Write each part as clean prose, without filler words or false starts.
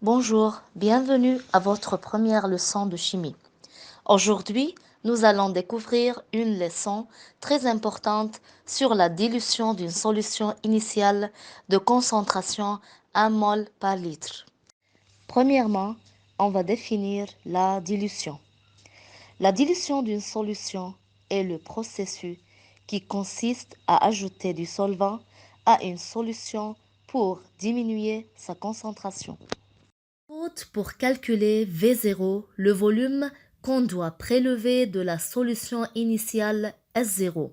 Bonjour, bienvenue à votre première leçon de chimie. Aujourd'hui, nous allons découvrir une leçon très importante sur la dilution d'une solution initiale de concentration 1 mol par litre. Premièrement, on va définir la dilution. La dilution d'une solution est le processus qui consiste à ajouter du solvant à une solution pour diminuer sa concentration. Pour calculer V0, le volume qu'on doit prélever de la solution initiale S0.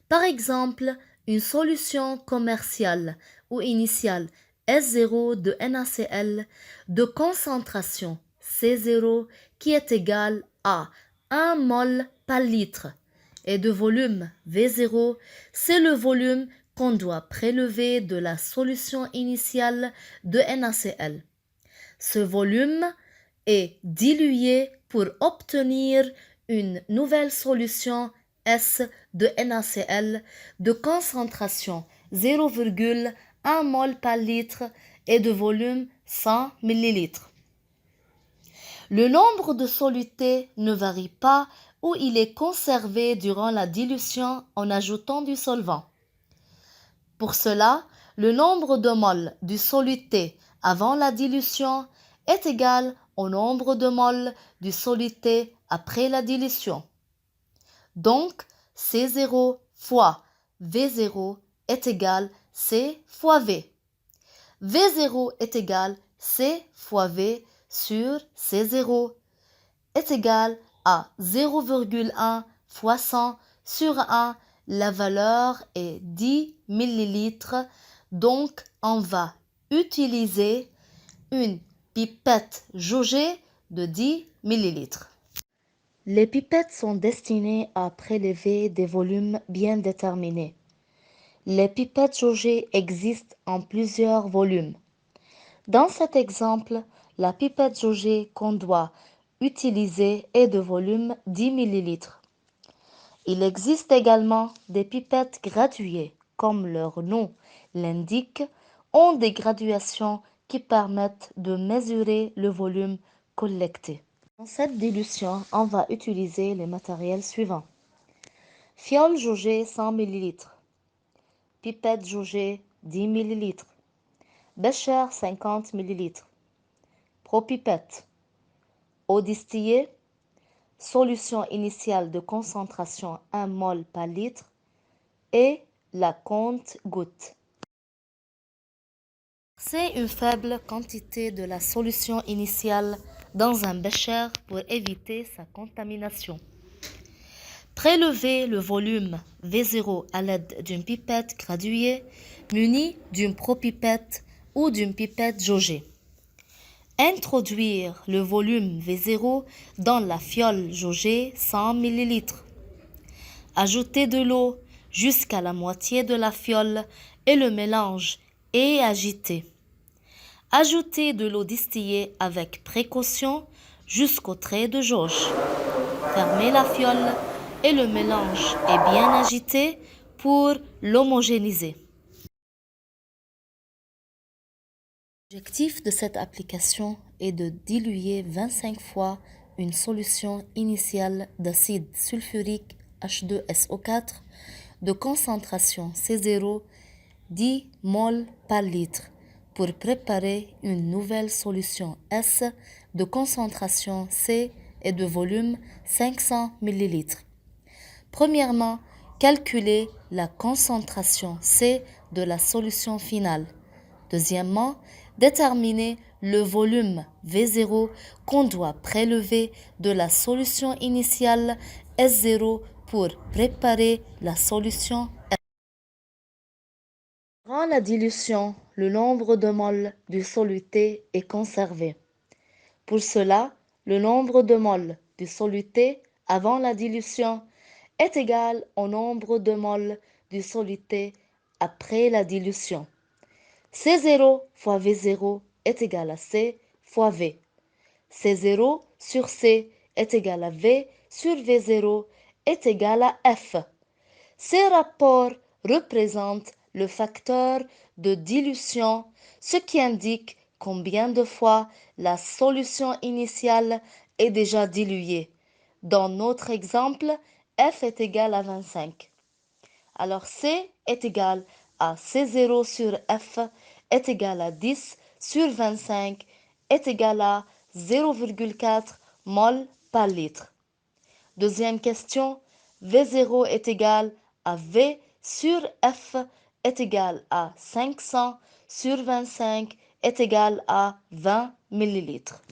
Par exemple, une solution commerciale ou initiale S0 de NaCl de concentration C0 qui est égale à 1 mol par litre et de volume V0, c'est le volume qu'on doit prélever de la solution initiale de NaCl. Ce volume est dilué pour obtenir une nouvelle solution S de NaCl de concentration 0,1 mol par litre et de volume 100 ml. Le nombre de solutés ne varie pas ou il est conservé durant la dilution en ajoutant du solvant. Pour cela, le nombre de moles du soluté avant la dilution est égal au nombre de moles du soluté après la dilution. Donc, C0 fois V0 est égal C fois V. V0 est égal C fois V sur C0 est égal à 0,1 fois 100 sur 1. La valeur est 10 millilitres, donc on va utiliser une pipette jaugée de 10 millilitres. Les pipettes sont destinées à prélever des volumes bien déterminés. Les pipettes jaugées existent en plusieurs volumes. Dans cet exemple, la pipette jaugée qu'on doit utiliser est de volume 10 ml. Il existe également des pipettes graduées, comme leur nom l'indique, ont des graduations qui permettent de mesurer le volume collecté. Dans cette dilution, on va utiliser les matériels suivants. Fiole jaugée 100 ml, pipette jaugée 10 ml, bécher 50 ml, propipette, eau distillée, solution initiale de concentration 1 mol par litre et la compte-gouttes. C'est une faible quantité de la solution initiale dans un bécher pour éviter sa contamination. Prélevez le volume V0 à l'aide d'une pipette graduée munie d'une propipette ou d'une pipette jaugée. Introduire le volume V0 dans la fiole jaugée 100 ml. Ajouter de l'eau jusqu'à la moitié de la fiole et le mélange est agité. Ajoutez de l'eau distillée avec précaution jusqu'au trait de jauge. Fermez la fiole et le mélange est bien agité pour l'homogénéiser. L'objectif de cette application est de diluer 25 fois une solution initiale d'acide sulfurique H2SO4 de concentration C0 10 mol par litre pour préparer une nouvelle solution S de concentration C et de volume 500 ml. Premièrement, calculer la concentration C de la solution finale. Deuxièmement, déterminer le volume V0 qu'on doit prélever de la solution initiale S0 pour préparer la solution S. Durant la dilution, le nombre de moles du soluté est conservé. Pour cela, le nombre de moles du soluté avant la dilution est égal au nombre de moles du soluté après la dilution. C0 fois V0 est égal à C fois V. C0 sur C est égal à V sur V0 est égal à F. Ces rapports représentent le facteur de dilution, ce qui indique Combien de fois la solution initiale est déjà diluée? Dans notre exemple, f est égal à 25. Alors C est égal à C0 sur F est égal à 10 sur 25 est égal à 0,4 mol par litre. Deuxième question, V0 est égal à V sur F est égal à 500 sur 25 est égal à 20 millilitres.